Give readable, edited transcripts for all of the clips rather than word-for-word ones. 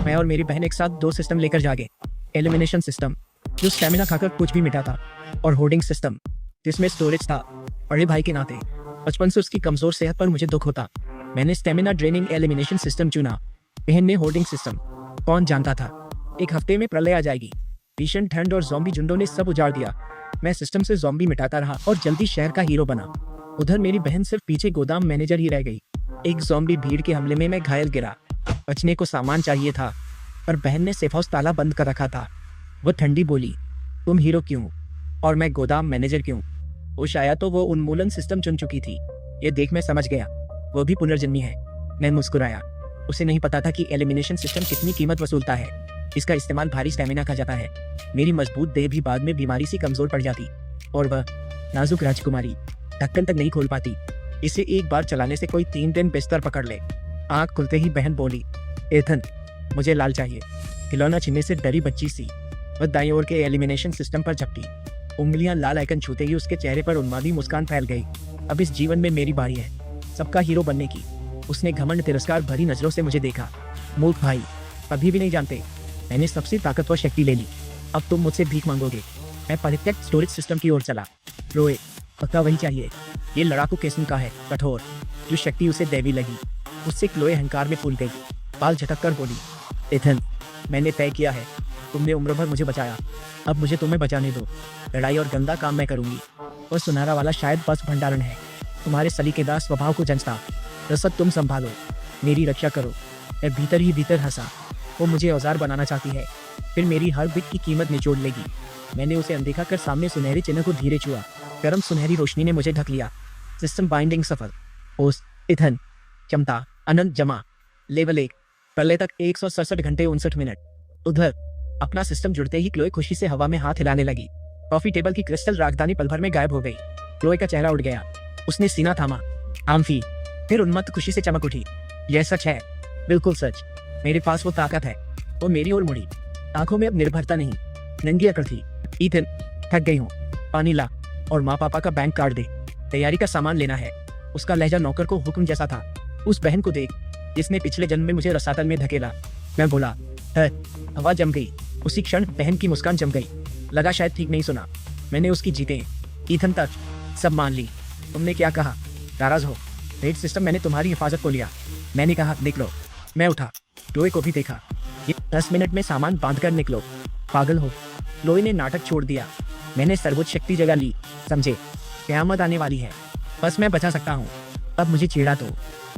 मैं और मेरी बहन एक साथ 2 सिस्टम लेकर जागे। एलिमिनेशन सिस्टम जो स्टेमिना खाकर कुछ भी मिटाता, और होर्डिंग सिस्टम जिसमें स्टोरेज था। बड़े भाई के नाते बचपन से उसकी कमजोर सेहत पर मुझे दुख होता। मैंने स्टेमिना ड्रेनिंग एलिमिनेशन सिस्टम चुना। बहन ने होर्डिंग सिस्टम। कौन जानता था एक हफ्ते में प्रलय आ जाएगी। भीषण ठंड और ज़ॉम्बी झुंडों ने सब उजाड़ दिया। मैं सिस्टम से ज़ॉम्बी मिटाता रहा और जल्दी शहर का हीरो बना। उधर मेरी बहन सिर्फ पीछे गोदाम मैनेजर ही रह गई। एक ज़ॉम्बी भीड़ के हमले में मैं घायल गिरा। बचने को सामान चाहिए था, पर बहन ने सेफ हाउस ताला बंद कर रखा था। वो ठंडी बोली, तुम हीरो क्यों और मैं गोदाम मैनेजर क्यों? वो शायद तो वो उन्मूलन सिस्टम चुन चुकी थी। ये देख मैं समझ गया वो भी पुनर्जन्मी है। मैं मुस्कुराया। उसे नहीं पता था कि एलिमिनेशन सिस्टम कितनी कीमत वसूलता है। इसका इस्तेमाल भारी स्टेमिना का जाता है। मेरी मजबूत देह भी बाद में बीमारी से कमजोर पड़ जाती, और वह नाजुक राजकुमारी ढक्कन तक नहीं खोल पाती। इसे एक बार चलाने से कोई 3 दिन बिस्तर पकड़ ले। आँख खुलते ही बहन बोली, एथन मुझे लाल चाहिए। खिलौना छीनने से डरी बच्ची सी वह दाईं ओर के एलिमिनेशन सिस्टम पर झपटी। उंगलियां लाल आइकन छूते ही उसके चेहरे पर उन्मादी मुस्कान फैल गई। अब इस जीवन में मेरी बारी है सबका हीरो बनने की। उसने घमंड तिरस्कार भरी नजरों से मुझे देखा। मूर्ख भाई, अभी भी नहीं जानते मैंने सबसे ताकतवर शक्ति ले ली। अब तुम मुझसे भीख मांगोगे। मैं परित्यक्त स्टोरेज सिस्टम की ओर चला। रोए, पक्का वही चाहिए। ये लड़ाकू किस्म का है, कठोर। जो शक्ति उसे दैवी लगी उससे क्लोए अहंकार में फूल गई। बाल झटक कर बोली, एथन मैंने तय किया है। तुमने उम्र भर मुझे बचाया, अब मुझे तुम्हें बचाने दो। लड़ाई और गंदा काम मैं करूंगी। और सुनहरा वाला शायद बस भंडारण है। तुम्हारे सलीकेदार स्वभाव को जंचता। रसद तुम संभालो, मेरी रक्षा करो। मैं भीतर ही भीतर हंसा। वो मुझे औजार बनाना चाहती है, फिर मेरी हर बिट की कीमत निचोड़ लेगी। मैंने उसे अनदेखा कर सामने सुनहरे चिन्ह को धीरे छुआ। गर्म सुनहरी रोशनी ने मुझे ढक लिया। सिस्टम बाइंडिंग सफल। पोस्ट इथन क्षमता अनंत जमा लेवल 1 प्रलय तक 167 घंटे 59 मिनट। उधर अपना सिस्टम जुड़ते ही क्लोए खुशी से हवा में हाथ हिलाने लगी। कॉफी टेबल की क्रिस्टल राजधानी पल भर में गायब हो गई। क्लोए का चेहरा उड़ गया। उसने सीना थामा। आम्फी फिर उन्मत्त खुशी से चमक उठी। यह सच है, बिल्कुल सच। मेरे पास वो ताकत है। वो मेरी ओर मुड़ी। आंखों में अब निर्भरता नहीं, नंगी अकड़ थी। ईथन थक गई हूँ, पानी ला और माँ पापा का बैंक कार्ड दे। तैयारी का सामान लेना है। उसका लहजा नौकर को हुक्म जैसा था। उस बहन को देख जिसने पिछले जन्म में मुझे रसातल में धकेला। मैं बोला, है हवा जम गई। उसी क्षण बहन की मुस्कान जम गई। लगा शायद ठीक नहीं सुना। मैंने उसकी जीते ईथन तक सब मान ली। तुमने क्या कहा? नाराज हो? रेड सिस्टम मैंने तुम्हारी हिफाजत को लिया। मैंने कहा निकलो। मैं उठा, क्लोए को भी देखा। ये 10 मिनट में सामान बांध कर निकलो। पागल हो? क्लोए ने नाटक छोड़ दिया। मैंने सर्वोच्च शक्ति जगह ली, समझे? क़यामत आने वाली है, बस मैं बचा सकता हूँ। अब मुझे छेड़ा तो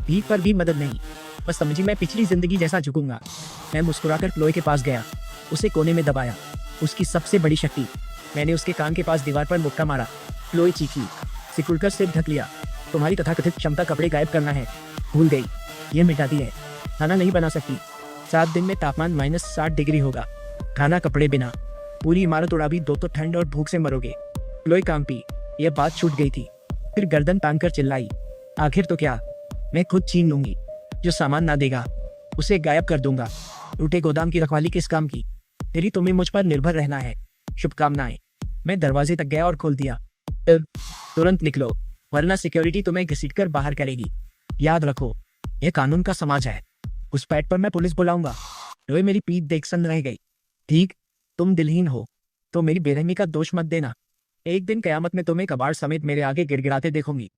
भीख पर भी मदद नहीं। बस समझी मैं पिछली जिंदगी जैसा झुकूंगा। मैं मुस्कुराकर क्लोए के पास गया, उसे कोने में दबाया। उसकी सबसे बड़ी शक्ति। मैंने उसके कान के पास दीवार पर मुक्का मारा। क्लोए चीखी, सिकुड़कर सिर ढक लिया। तुम्हारी तथाकथित क्षमता कपड़े गायब करना है, भूल गई। ये मिटाती है, खाना नहीं बना सकती। 7 दिन में तापमान -60 डिग्री होगा। खाना कपड़े बिना पूरी इमारत उड़ा भी दो तो ठंड और भूख से मरोगे। क्लोए कांपी। यह बात छूट गई थी। फिर गर्दन तान कर चिल्लाई, आखिर तो क्या? मैं खुद छीन लूंगी। जो सामान ना देगा उसे गायब कर दूंगा। टूटे गोदाम की रखवाली किस काम की? तेरी तुम्हें मुझ पर निर्भर रहना है। शुभकामनाएं। मैं दरवाजे तक गया और खोल दिया। तुरंत निकलो, वरना सिक्योरिटी तुम्हें घसीटकर बाहर करेगी। याद रखो, यह कानून का समाज है। उस पैट पर मैं पुलिस बुलाऊंगा। रोए मेरी पीठ देख सन रह गई। ठीक, तुम दिलहीन हो तो मेरी बेरहमी का दोष मत देना। एक दिन कयामत में तुम्हें कबाड़ समेत मेरे आगे गिड़गिड़ाते देखूंगी।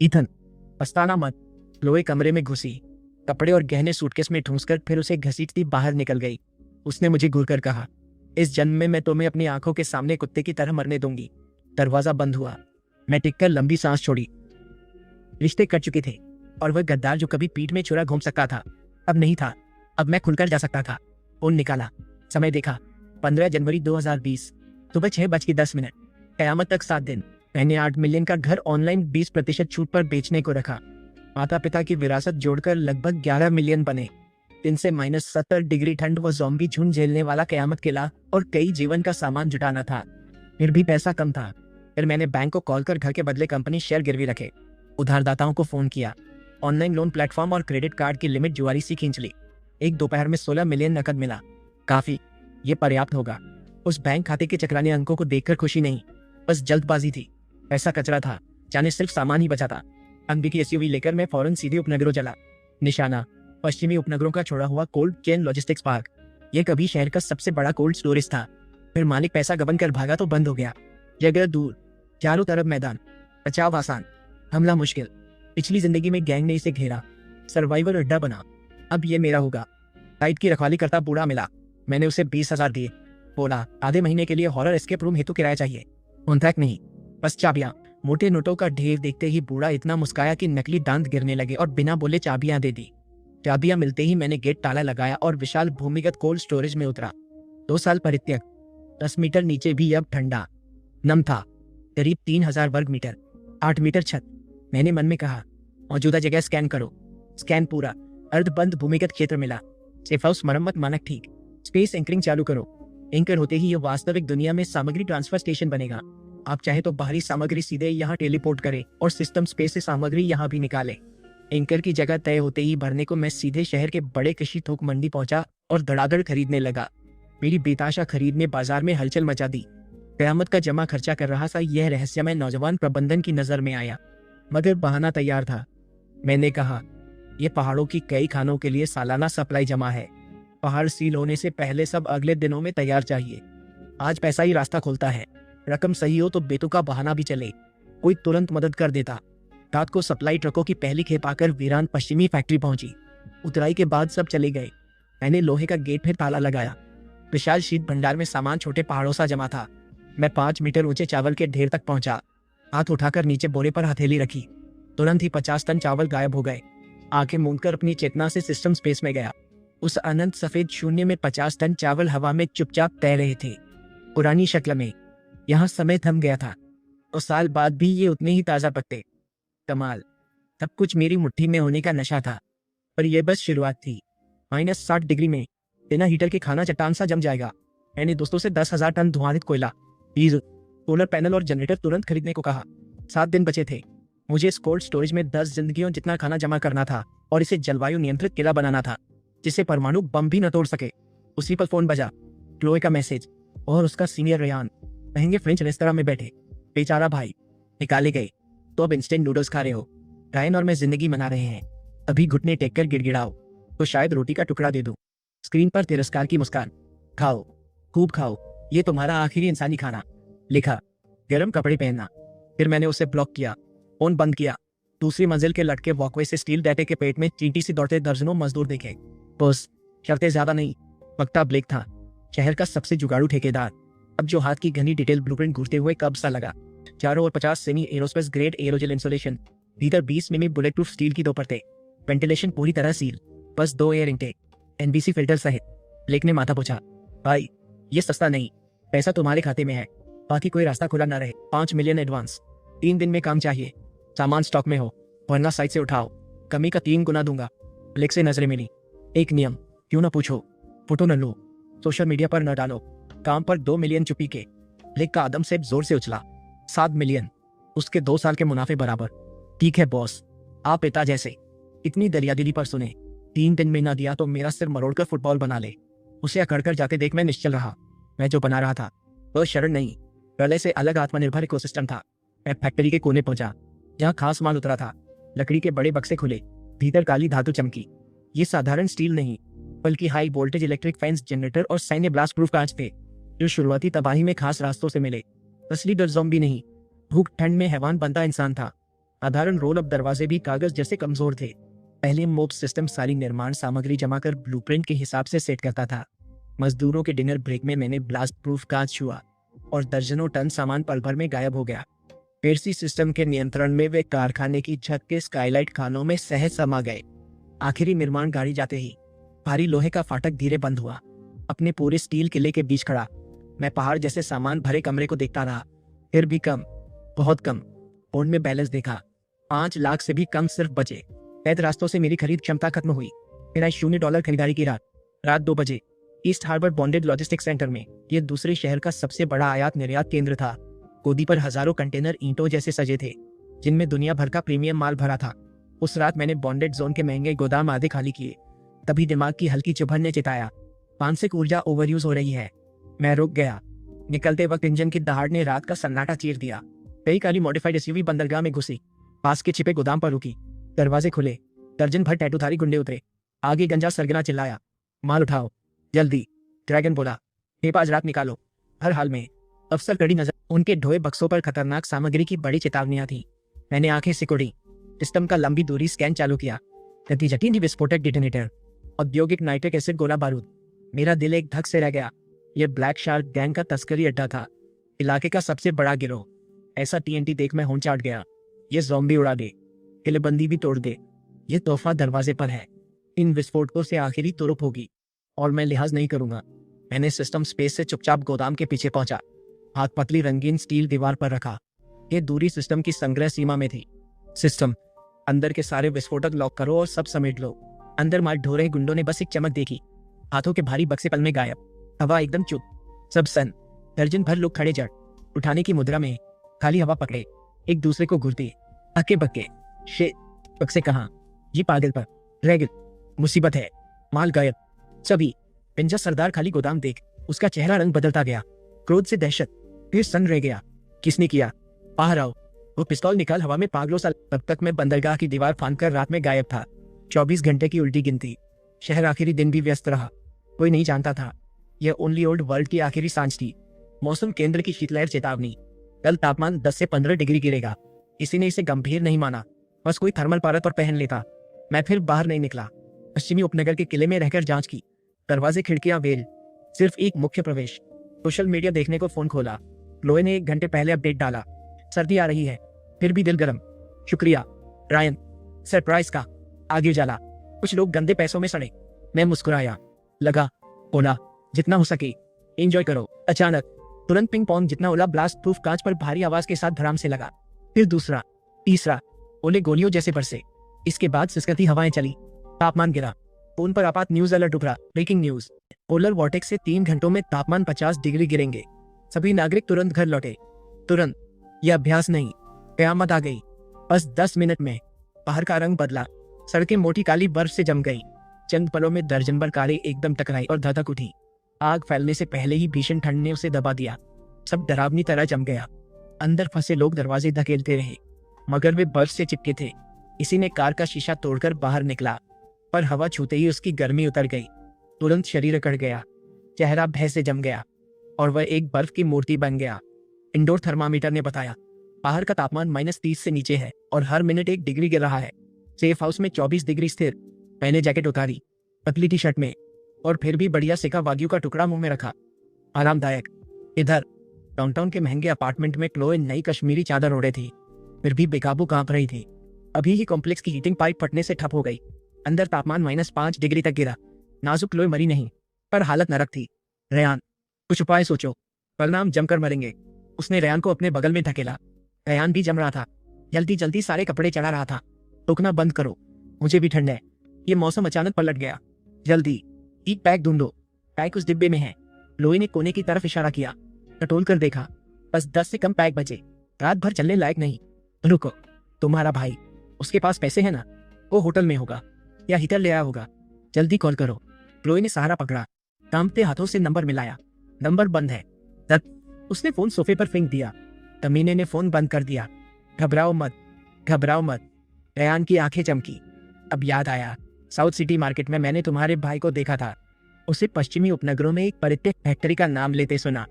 ईथन पछताना मत। क्लोए कमरे में घुसी, कपड़े और गहने सूटकेस में ठूंसकर फिर उसे घसीटती बाहर निकल गई। उसने मुझे घूरकर कहा, इस जन्म में मैं तुम्हें अपनी आंखों के सामने कुत्ते की तरह मरने दूंगी। दरवाजा बंद हुआ। मैं टिककर लंबी सांस छोड़ी। रिश्ते कट चुके थे, और वह गद्दार जो कभी पीठ में छुरा घूम सकता था अब नहीं था। अब मैं खुलकर जा सकता था। फोन निकाला, समय देखा, 15 जनवरी 2020 सुबह 6:10। कयामत तक 7 दिन। मैंने 8 मिलियन का घर ऑनलाइन 20% छूट पर बेचने को रखा। माता पिता की विरासत जोड़कर लगभग 11 मिलियन बने। दिन से -70 डिग्री ठंड व ज़ॉम्बी झुंड झेलने वाला कयामत किला और कई जीवन का सामान जुटाना था। फिर भी पैसा कम था। फिर मैंने बैंक को कॉल कर घर के बदले कंपनी शेयर गिरवी रखे। उधारदाताओं को फोन किया। ऑनलाइन लोन प्लेटफॉर्म और क्रेडिट कार्ड की लिमिट जुआरी सी खींच ली। एक दोपहर में 16 मिलियन नकद मिला। काफी, ये पर्याप्त होगा। उस बैंक खाते के चकराने अंकों को देखकर खुशी नहीं, बस जल्दबाजी थी। पैसा कचरा था, जाने सिर्फ सामान ही बचा था। अनबिकी एसयूवी लेकर मैं फौरन सीधे उपनगरों चला। निशाना पश्चिमी उपनगरों का छोड़ा हुआ कोल्ड चेन लॉजिस्टिक्स पार्क। ये कभी शहर का सबसे बड़ा कोल्ड स्टोरेज था। फिर मालिक पैसा गबन कर भागा तो बंद हो गया। जगह दूर, चारों तरफ मैदान, बचाव आसान, हमला मुश्किल। पिछली जिंदगी में गैंग ने इसे घेरा, सर्वाइवल अड्डा बना। अब ये मेरा होगा। साइट की रखवाली करता बूढ़ा मिला। मैंने उसे 20,000 दिए। बोला आधे महीने के लिए हॉरर एस्केप रूम हेतु किराया चाहिए, कॉन्ट्रैक्ट नहीं, बस चाबियां। मोटे नोटों का ढेर देखते ही बूढ़ा इतना मुस्काया कि नकली दांत गिरने लगे और बिना बोले चाबियां दे दी। चाबियां मिलते ही मैंने गेट ताला लगाया और विशाल भूमिगत कोल्ड स्टोरेज में उतरा। 2 साल परित्यक्त, 10 मीटर नीचे भी अब ठंडा नम था। करीब 3,000 वर्ग मीटर, 8 मीटर छत। मैंने मन में कहा मौजूदा जगह स्कैन करो। स्कैन पूरा, अर्धबंद भूमिगत क्षेत्र मिला। सेफ हाउस मरम्मत मानक ठीक। स्पेस एंकरिंग चालू करो। एंकर होते ही ये वास्तविक दुनिया में सामग्री ट्रांसफर स्टेशन बनेगा। आप चाहे तो बाहरी सामग्री सीधे यहाँ टेलीपोर्ट करें और सिस्टम स्पेस से सामग्री यहाँ भी निकाले। एंकर की जगह तय होते ही भरने को मैं सीधे शहर के बड़े कृषि थोक मंडी पहुंचा और धड़ाधड़ खरीदने लगा। मेरी बेताशा खरीद ने बाजार में हलचल मचा दी। कयामत का जमा खर्चा कर रहा सा यह रहस्यमय नौजवान प्रबंधन की नजर में आया, मगर बहाना तैयार था। मैंने कहा ये पहाड़ों की कई खानों के लिए सालाना सप्लाई जमा है। पहाड़ सील होने से पहले सब अगले दिनों में तैयार चाहिए। आज पैसा ही रास्ता खोलता है। रकम सही हो तो बेतुका बहाना भी चले, कोई तुरंत मदद कर देता। रात को सप्लाई ट्रकों की पहली खेप आकर वीरान पश्चिमी फैक्ट्री पहुंची। उतराई के बाद सब चले गए। मैंने लोहे का गेट फिर ताला लगाया। विशाल शीत भंडार में सामान छोटे पहाड़ों सा जमा था। मैं 5 मीटर ऊंचे चावल के ढेर तक पहुंचा। हाथ उठाकर नीचे बोरे पर हथेली रखी। तुरंत ही 50 टन चावल गायब हो गए। आंखें मूंदकर अपनी चेतना से सिस्टम स्पेस में गया। उस अनंत सफेद शून्य में 50 टन चावल हवा में चुपचाप तैर रहे थे, पुरानी शक्ल में। यहाँ समय थम गया था और साल बाद भी ये उतने ही ताजा पत्ते। कमाल, सब कुछ मेरी मुट्ठी में होने का नशा था। पर यह बस शुरुआत थी। -60 डिग्री में बिना हीटर के खाना चट्टान सा जम जाएगा। मैंने दोस्तों से 10,000 टन धुआंधित कोयला, डीजल, सोलर पैनल और जनरेटर तुरंत खरीदने को कहा। 7 दिन बचे थे। मुझे इस कोल्ड स्टोरेज में 10 जिंदगियों जितना खाना जमा करना था और इसे जलवायु नियंत्रित किला बनाना था, जिसे परमाणु बम भी न तोड़ सके। उसी पर फोन बजा, क्लोए का मैसेज, और उसका सीनियर रेयान महंगे फ्रेंच रेस्तरां में बैठे। बेचारा भाई, निकाले गए तो अब इंस्टेंट नूडल्स खा रहे हो। रायन और मैं जिंदगी मना रहे हैं। अभी घुटने टेक कर गिड़गिड़ाओ तो शायद रोटी का टुकड़ा दे दूं। स्क्रीन पर तिरस्कार की मुस्कान। खाओ, खूब खाओ, ये तुम्हारा आखिरी इंसानी खाना। लिखा, गर्म कपड़े पहनना। फिर मैंने उसे ब्लॉक किया, फोन बंद किया। दूसरी मंजिल के लटके वॉकवे से स्टील डाटे के पेट में चींटी सी दौड़ते दर्जनों मजदूर देखे। बस शर्तें ज्यादा नहीं। वक्ता ब्लेक था, शहर का सबसे जुगाड़ू ठेकेदार। अब जो हाथ की घनी डिटेल ब्लूप्रिंट घूरते हुए कब सा लगा। चारों ओर 50 सेमी एरोस्पेस ग्रेड एरोजेल इंसुलेशन, भीतर 20 मिमी बुलेट प्रूफ स्टील की 2 परतें, वेंटिलेशन पूरी तरह सील, बस 2 एयर इनटेक, एनबीसी फिल्टर सहित। ब्लेक ने माथा पूछा, भाई ये सस्ता नहीं, पैसा तुम्हारे खाते में है, बाकी कोई रास्ता खुला ना रहे। 5 मिलियन एडवांस, 3 दिन में काम चाहिए, सामान स्टॉक में हो, वरना साइट से उठाओ, कमी का 3 गुना दूंगा। ब्लेक से नजरें मिली। एक नियम, क्यों ना पूछो, फोटो न लो, सोशल मीडिया पर न डालो, काम पर 2 मिलियन चुपी के। ब्लेक का आदम से जोर से उछला, 7 मिलियन, उसके 2 साल के मुनाफे बराबर। ठीक है बॉस, आप पिता जैसे, इतनी दरियादिली पर सुने। 3 दिन में ना दिया तो मेरा सिर मरोड़कर फुटबॉल बना ले। उसे अकड़कर जाते देख मैं निश्चल रहा। मैं जो बना रहा था वह शरण नहीं, प्रलय से अलग आत्मनिर्भर इकोसिस्टम था। मैं फैक्ट्री के कोने पहुंचा, जहाँ खास माल उतरा था। लकड़ी के बड़े बक्से खुले, भीतर काली धातु चमकी। ये साधारण स्टील नहीं, बल्कि high voltage electric fans, generator और सैन्य ब्लास्ट प्रूफ कांच थे, जो शुरुआती तबाही में खास रास्तों से मिले। असली डर ज़ॉम्बी नहीं, भूख ठंड में हैवान बनता इंसान था। साधारण रोल अप दरवाजे भी कागज जैसे कमजोर थे। पहले मोब सिस्टम सारी निर्माण सामग्री जमा कर ब्लूप्रिंट के हिसाब से सेट करता था। मजदूरों के डिनर ब्रेक में मैंने ब्लास्ट प्रूफ कांच छुआ और दर्जनों टन सामान पल भर में गायब हो गया। पेर्सी सिस्टम के नियंत्रण में वे कारखाने की छत के स्काईलाइट खानों में सहज समा गए। आखिरी निर्माण गाड़ी जाते ही भारी लोहे का फाटक धीरे बंद हुआ। अपने पूरे स्टील किले के बीच खड़ा मैं पहाड़ जैसे सामान भरे कमरे को देखता रहा। फिर भी कम, बहुत कम। फोन में बैलेंस देखा, 5 लाख से भी कम सिर्फ बचे। कैद रास्तों से मेरी खरीद क्षमता खत्म हुई। फिर आई $0 खरीदारी की रात 2 बजे East Harbour bonded logistic centre में। यह दूसरे शहर का सबसे बड़ा आयात निर्यात केंद्र था। गोदी पर हजारों कंटेनर ईंटों जैसे सजे थे, जिनमें दुनिया भर का प्रीमियम माल भरा था। उस रात मैंने बॉन्डेड जोन के महंगे गोदाम आधे खाली किए। तभी दिमाग की हल्की चुभन ने चिताया, मानसिक ऊर्जा ओवरयूज हो रही है। मैं रुक गया। निकलते वक्त इंजन की दहाड़ ने रात का सन्नाटा चीर दिया। कई काली मॉडिफाइड एसयूवी बंदरगाह में घुसी, पास के छिपे गोदाम पर रुकी। दरवाजे खुले, दर्जन भर टैटूधारी गुंडे उतरे। आगे गंजा सरगना चिल्लाया, माल उठाओ जल्दी। ड्रैगन बोला, टेप आज रात निकालो, हर हाल में। अफसर कड़ी नजर, उनके ढोए बक्सों पर खतरनाक सामग्री की बड़ी चेतावनियां थी। मैंने आंखें सिकुड़ी, सिस्टम का लंबी दूरी स्कैन चालू किया। नतीजा टी विस्फोटक डिटोनेटर, औद्योगिक नाइट्रिक एसिड गोला बारूद। मेरा दिल एक धक से रह गया। यह ब्लैक शार्क गैंग का तस्करी अड्डा था, इलाके का सबसे बड़ा गिरोह। ऐसा टीएनटी देख मैं होंठ चाट गया। ये ज़ॉम्बी उड़ा दे, किलेबंदी भी तोड़ दे। ये तोहफा दरवाजे पर है। इन विस्फोटकों से आखिरी तुरुप होगी और मैं लिहाज नहीं करूंगा। मैंने सिस्टम स्पेस से चुपचाप गोदाम के पीछे पहुंचा, हाथ पतली रंगीन स्टील दीवार पर रखा। ये दूरी सिस्टम की संग्रह सीमा में थी। सिस्टम, अंदर के सारे विस्फोटक लॉक करो और सब समेट लो। अंदर मार ढो रहे गुंडों ने बस एक चमक देखी, हाथों के भारी बक्से पल में गायब। हवा एकदम चुप, सब सन। दर्जन भर लोग खड़े जड़, उठाने की मुद्रा में, खाली हवा पकड़े, एक दूसरे को घूरते हक्के बक्के। शे बक्से कहाँ? ये पागल पर रह गए, मुसीबत है, माल गायब। सभी पिंजा सरदार खाली गोदाम देख, उसका चेहरा रंग बदलता गया। क्रोध से दहशत, फिर सन रह गया। किसने किया? बाहर आओ। वो पिस्तौल निकाल हवा में पागलों सा। तब तक मैं बंदरगाह की दीवार फांदकर रात में गायब था। 24 घंटे की उल्टी गिनती। शहर आखिरी दिन भी व्यस्त रहा। कोई नहीं जानता था, यह ओनली ओल्ड वर्ल्ड की आखिरी सांझ थी। मौसम केंद्र की शीतलहर चेतावनी, कल तापमान 10 से 15 डिग्री गिरेगा। किसी ने इसे गंभीर नहीं माना, बस कोई थर्मल पारद पर पहन लेता। मैं फिर बाहर नहीं निकला। पश्चिमी उपनगर के किले में रहकर जांच की, दरवाजे खिड़कियां वेल, सिर्फ एक मुख्य प्रवेश। सोशल मीडिया देखने को फोन खोला। लोए ने 1 घंटे पहले अपडेट डाला, सर्दी आ रही है, फिर भी दिल गर्म। शुक्रिया रायन, सरप्राइज का। आगे उजाला, कुछ लोग गंदे पैसों में सड़े। मैं मुस्कुराया, लगा ओला, जितना हो सके एंजॉय करो। अचानक तुरंत पिंग पोंग जितना ओला ब्लास्ट प्रूफ कांच पर भारी आवाज के साथ धड़ाम से लगा। फिर दूसरा, तीसरा, ओले गोलियों जैसे बरसे। इसके बाद सिसकती हवाएं चली, तापमान गिरा। फोन पर आपात न्यूज अलर्ट उभरा, ब्रेकिंग न्यूज, पोलर वॉर्टेक्स से 3 घंटों में तापमान 50 डिग्री गिरेंगे। सभी नागरिक तुरंत घर लौटे। तुरंत, यह अभ्यास नहीं, कयामत आ गई। बस 10 मिनट में बाहर का रंग बदला, सड़कें मोटी काली बर्फ से जम गई। चंद पलों में दर्जन भर कारें एकदम टकराई और धधक उठी। आग फैलने से पहले ही भीषण ठंड ने उसे दबा दिया। सब डरावनी तरह जम गया। अंदर फंसे लोग दरवाजे धकेलते रहे, मगर वे बर्फ से चिपके थे। किसी ने कार का शीशा तोड़कर बाहर निकला, पर हवा छूते ही उसकी गर्मी उतर गई। तुरंत शरीर अकड़ गया, चेहरा भय से जम गया और वह एक बर्फ की मूर्ति बन गया। इंडोर थर्मामीटर ने बताया, बाहर का तापमान -30 से नीचे है और हर मिनट 1 डिग्री गिर रहा है। सेफ हाउस में 24 डिग्री स्थिर। मैंने जैकेट उतारी, पतली टी शर्ट में, और फिर भी बढ़िया सेका वाग्यू का टुकड़ा मुंह में रखा। आरामदायक। इधर डाउनटाउन के महंगे अपार्टमेंट में क्लोए नई कश्मीरी चादर ओढ़े थी, फिर भी बेकाबू कांप रही थी। अभी ही कॉम्प्लेक्स की हीटिंग पाइप फटने से ठप हो गई। अंदर तापमान -5 डिग्री तक गिरा। नाजुक क्लोए मरी नहीं, पर हालत नरक थी। रेयान, कुछ उपाय सोचो, परिणाम जमकर मरेंगे। उसने रेयान को अपने बगल में धकेला। रेयान भी जम रहा था, जल्दी जल्दी सारे कपड़े चढ़ा रहा था। टोकना बंद करो, मुझे भी ठंड है। ये मौसम अचानक पलट गया। जल्दी एक पैक ढूंढो। पैक उस डिब्बे में है। लोई ने कोने की तरफ इशारा किया। टटोल कर देखा, बस 10 से कम पैक बचे। रात भर चलने लायक नहीं। रुको, तुम्हारा भाई, उसके पास पैसे है ना? वो होटल में होगा या हीटर ले आया होगा। जल्दी कॉल करो। लोई ने सहारा पकड़ा, कांपते हाथों से नंबर मिलाया। नंबर बंद है। तब उसने फोन सोफे पर फेंक दिया। तमीने ने फोन बंद कर दिया। घबराओ मत, घबराओ मत। रेयान की आंखें चमकी। अब याद आया, साउथ सिटी मार्केट में मैंने तुम्हारे भाई को देखा था। उसे पश्चिमी उपनगरों में एक परित्यक्त फैक्ट्री का नाम लेते सुना।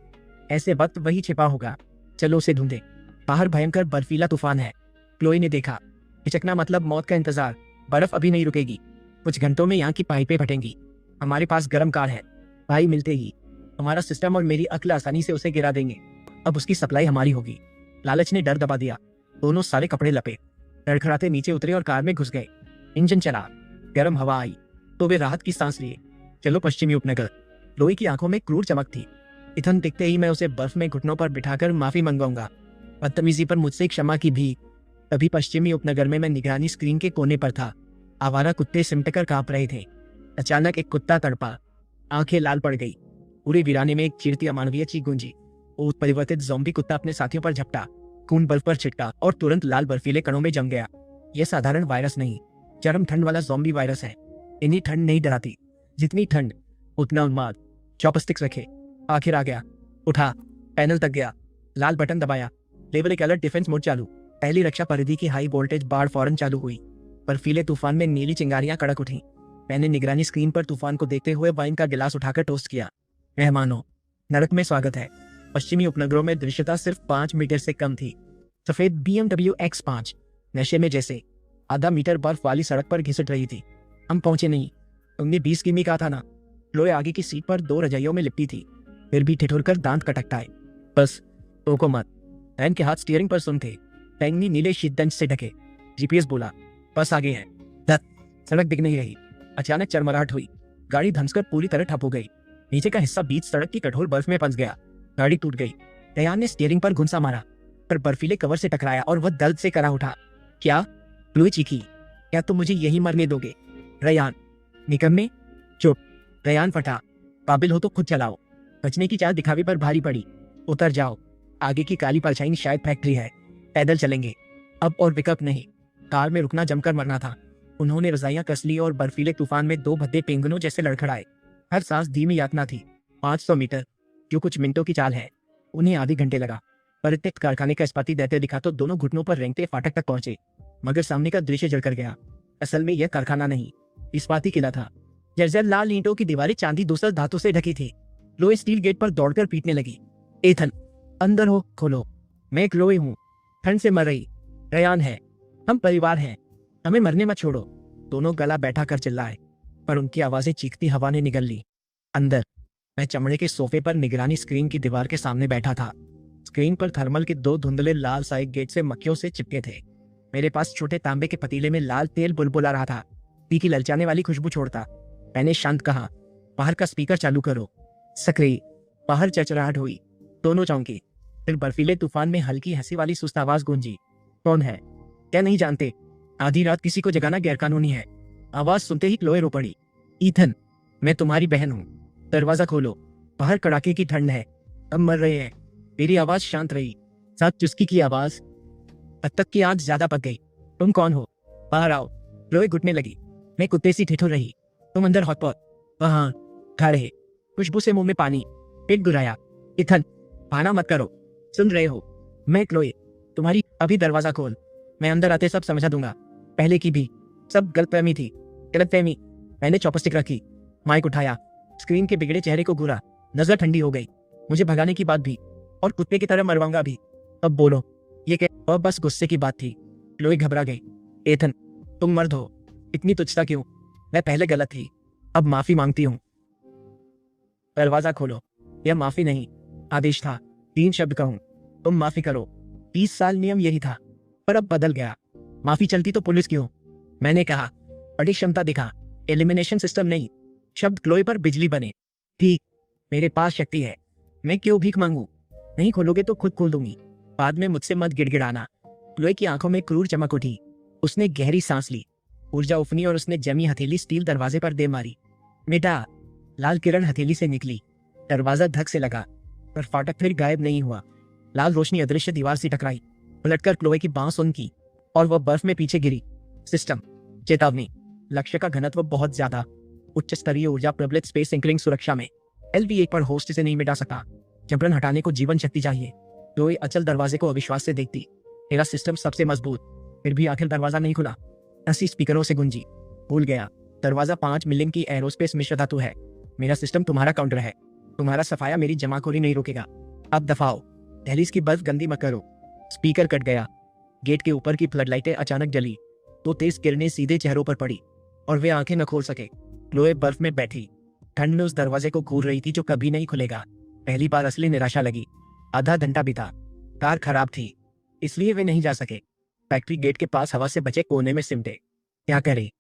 ऐसे वक्त वही छिपा होगा। चलो उसे ढूंढे। बाहर भयंकर बर्फीला तूफान है। क्लोई ने देखा, हिचकना मतलब मौत का इंतजार। बर्फ अभी नहीं रुकेगी, कुछ घंटों में यहाँ की पाइपें फटेंगी। हमारे पास गर्म कार है। भाई मिलते ही हमारा सिस्टम और मेरी अक्ल आसानी से उसे गिरा देंगे। अब उसकी सप्लाई हमारी होगी। लालच ने डर दबा दिया। दोनों सारे कपड़े लपे, लड़खड़ाते नीचे उतरे और कार में घुस गए। इंजन चला, गर्म हवा आई तो वे राहत की सांस लिए। चलो पश्चिमी उपनगर। लोई की आंखों में क्रूर चमक थी। इथन दिखते ही मैं उसे बर्फ में घुटनों पर बिठाकर माफी मंगवाऊंगा। बदतमीजी पर मुझसे क्षमा की भीख। तभी पश्चिमी उपनगर में मैं निगरानी स्क्रीन के कोने पर था। आवारा कुत्ते सिमटकर कांप रहे थे। अचानक एक कुत्ता तड़पा, आंखें लाल पड़ गई। पूरे वीराने में एक चीरती अमानवीय चीख गूंजी। वो परिवर्तित ज़ॉम्बी कुत्ता अपने साथियों पर झपटा, खून बर्फ पर छिटका और तुरंत लाल बर्फीले कणों में जम गया। यह साधारण वायरस नहीं, चरम ठंड वाला ज़ॉम्बी वायरस है। इन्हीं ठंड नहीं डराती, जितनी ठंड उतना उन्माद। चॉपस्टिक्स रखे, आखिर आ गया। उठा, पैनल तक गया, लाल बटन दबाया। लेवल 1 अलर्ट डिफेंस मोड चालू। पहली रक्षा परिधि की हाई वोल्टेज बाढ़ फौरन चालू हुई। बर्फीले तूफान में नीली चिंगारियां कड़क उठी। मैंने निगरानी स्क्रीन पर तूफान को देखते हुए वाइन का गिलास उठाकर टोस्ट किया। मेहमानों, नरक में स्वागत है। पश्चिमी उपनगरों में दृश्यता सिर्फ 5 मीटर से कम थी। सफेद BMW X5 नशे में जैसे आधा मीटर बर्फ वाली सड़क पर घिसट रही थी। हम पहुंचे नहीं। तुमने 20 किमी कहा था ना। लोए आगे की सीट पर 2 रजाइयों में लिपटी थी, फिर भी ठिठुरकर दांत कटकटाए। बस रोको मत। टैन के हाथ स्टीयरिंग पर सुन थे। टैंगनी नीले शीतदंश से ढके। GPS बोला, बस आगे है। धत, सड़क दिख नहीं रही। अचानक चरमराहट हुई। गाड़ी धंसकर पूरी तरह ठप हो गई। नीचे का हिस्सा बीच सड़क की कठोर बर्फ में फंस गया। गाड़ी टूट गई। रयान ने स्टीयरिंग पर घुंसा मारा, पर बर्फीले कवर से टकराया और वह दर्द से करा उठा। क्या? क्लोए चीखी। क्या तुम मुझे यही मरने दोगे? रयान, निकम्मे। चुप। रयान फटा। काबिल हो तो खुद चलाओ। बचने की चाह दिखावे पर भारी पड़ी। उतर जाओ। आगे की काली परछाई शायद फैक्ट्री है। पैदल चलेंगे। अब और विकल्प नहीं। कार में रुकना जमकर मरना था। उन्होंने रजाइयां कस ली और बर्फीले तूफान में 2 भद्दे पेंगुनों जैसे लड़खड़ाए। हर सांस धीमी यातना थी। 500 मीटर, जो कुछ मिनटों की चाल है, उन्हें आधे घंटे लगा। परित्यक्त कारखाने का इस्पाती दैत्य दिखा तो दोनों घुटनों पर रेंगते फाटक तक पहुंचे। मगर सामने का दृश्य जलकर गया। असल में यह कारखाना नहीं, इस्पाती किला था। जर्जर लाल ईंटों की दीवारें चांदी दूसर धातु से ढकी थी। लोए स्टील गेट पर दौड़कर पीटने लगी। एथन, अंदर हो, खोलो। मैं क्लोए हूँ, ठंड से मर रही। रयान है, हम परिवार हैं, हमें मरने मत छोड़ो। दोनों गला बैठा कर चिल्लाए, पर उनकी आवाजें चीखती हवा ने निगल ली। अंदर मैं चमड़े के सोफे पर निगरानी स्क्रीन की दीवार के सामने बैठा था। स्क्रीन पर थर्मल के 2 धुंधले लाल साइक गेट से मक्खियों से चिपके थे। मेरे पास छोटे तांबे के पतीले में लाल तेल बुलबुला रहा था, तीखी ललचाने वाली खुशबू छोड़ता। मैंने शांत कहा, बाहर का स्पीकर चालू करो। सक्रिय। बाहर चरचराहट हुई। दोनों चौंके। फिर बर्फीले तूफान में हल्की हंसी वाली सुस्त आवाज गूंजी। कौन है? क्या नहीं जानते? आधी रात किसी को जगाना गैरकानूनी है। आवाज सुनते ही क्लोए रो पड़ी। ईथन, मैं तुम्हारी बहन हूँ। दरवाजा खोलो। बाहर कड़ाके की ठंड है, अब मर रहे हैं। मेरी आवाज शांत रही, साथ चुस्की की आवाज। अब तक की आंच ज्यादा पक गई। तुम कौन हो? बाहर आओ। क्लोए घुटने लगी। मैं कुत्ते सी ठिठुर रही। तुम अंदर हॉटपॉट। वहां खा रहे। खुशबू से मुंह में पानी। पेट गुराया। इथन, बहाना मत करो। सुन रहे हो? मैं क्लोए, तुम्हारी। अभी दरवाजा खोल, मैं अंदर आते सब समझा दूंगा। पहले की भी सब गलतफहमी थी। गलतफहमी। मैंने चॉपस्टिक रखी, माइक उठाया, स्क्रीन के बिगड़े चेहरे को घूरा। नजर ठंडी हो गई। मुझे भगाने की बात भी, और कुत्ते की तरह मरवाऊंगा भी। अब बोलो, ये क्या? और बस गुस्से की बात थी। क्लोए घबरा गई। एथन, तुम मर्द हो, इतनी तुच्छता क्यों? मैं पहले गलत थी, अब माफी मांगती हूँ। दरवाजा खोलो। यह माफी नहीं, आदेश था। 3 शब्द कहूं, तुम माफी करो। 30 साल नियम यही था, पर अब बदल गया। माफी चलती तो पुलिस क्यों? मैंने कहा, बड़ी क्षमता दिखा, एलिमिनेशन सिस्टम नहीं। शब्द क्लोए पर बिजली बने। ठीक, मेरे पास शक्ति है, मैं क्यों भीख मांगू? नहीं खोलोगे तो खुद खोल दूंगी। बाद में मुझसे मत गिड़गिड़ाना। क्लोए की आंखों में क्रूर चमक उठी। उसने गहरी सांस ली। ऊर्जा उफनी और उसने जमी हथेली स्टील दरवाजे पर दे मारी। बेटा। लाल किरण हथेली से निकली। दरवाजा धक से लगा, पर फाटक फिर गायब नहीं हुआ। लाल रोशनी अदृश्य दीवार से टकराई, उलटकर क्लोए की बांह सुनकी, और वह बर्फ में पीछे गिरी। सिस्टम, चेतावनी, लक्ष्य का घनत्व बहुत ज्यादा, उच्च स्तरीय ऊर्जा प्रबलित स्पेस एंकरिंग सुरक्षा में। LV1 पर होस्ट इसे नहीं मिटा सका। जबरन हटाने को जीवन शक्ति चाहिए। क्लोए अचल दरवाजे को अविश्वास से देखती। मेरा सिस्टम सबसे मजबूत, फिर भी आखिर दरवाजा नहीं खुला। 80 स्पीकरों से गुंजी। भूल गया, दरवाजा 5 मिलियन की एरोस्पेस मिश्र धातु है। मेरा सिस्टम तुम्हारा काउंटर है। तुम्हारा सफाया मेरी जमाखोरी नहीं रोकेगा। अब दफाओ। दहलीज की बर्फ गंदी मत करो। स्पीकर कट गया। गेट के ऊपर की फ्लडलाइटें अचानक जली। 2 तेज किरणें सीधे चेहरों पर पड़ी, और वे आंखें न खोल सके। क्लोए बर्फ में बैठी, ठंड में उस दरवाजे को घूर रही थी जो कभी नहीं खुलेगा। पहली बार असली निराशा लगी। आधा घंटा बीता। कार खराब थी, इसलिए वे नहीं जा सके। फैक्ट्री गेट के पास हवा से बचे कोने में सिमटे। क्या करे?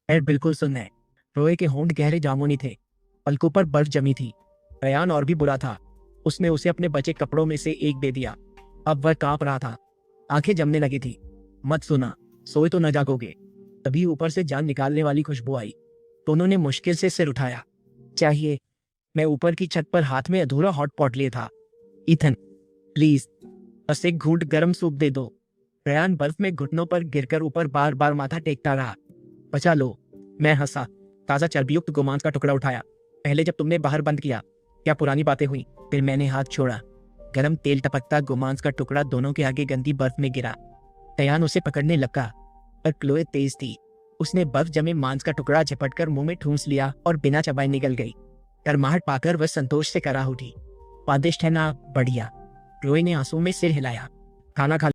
एयर बिल्कुल सुन्न है। क्लोए के होंठ गहरे जामुनी थे, पलकों पर बर्फ जमी थी। रयान और भी बुरा था। उसने उसे अपने बचे कपड़ों में से एक दे दिया। अब वह कांप रहा था, आंखें जमने लगी थी। मत सुना, सोए तो न जागोगे। तभी ऊपर से जान निकालने वाली खुशबू आई। दोनों ने मुश्किल से सिर उठाया। चाहिए? मैं ऊपर की छत पर हाथ में अधूरा हॉट पॉट लिए था। ईथन, प्लीज, बस एक घूंट गर्म सूप दे दो। रयान बर्फ में घुटनों पर गिरकर ऊपर बार बार माथा टेकता रहा। बचा लो। मैं हंसा। ताजा चर्बीयुक्त गोमांस का टुकड़ा उठाया। पहले जब तुमने बाहर बंद किया, क्या पुरानी बातें हुई? फिर मैंने हाथ छोड़ा। गरम तेल टपकता गोमांस का टुकड़ा दोनों के आगे गंदी बर्फ में गिरा। रयान उसे पकड़ने लगा, पर क्लोए तेज थी। उसने बर्फ जमे मांस का टुकड़ा झपटकर मुंह में ठूंस लिया और बिना चबाए निगल गई। गर्माहट पाकर वह संतोष से करा उठी। स्वादिष्ट है ना? बढ़िया। रोई ने आंसू में सिर हिलाया। खाना खा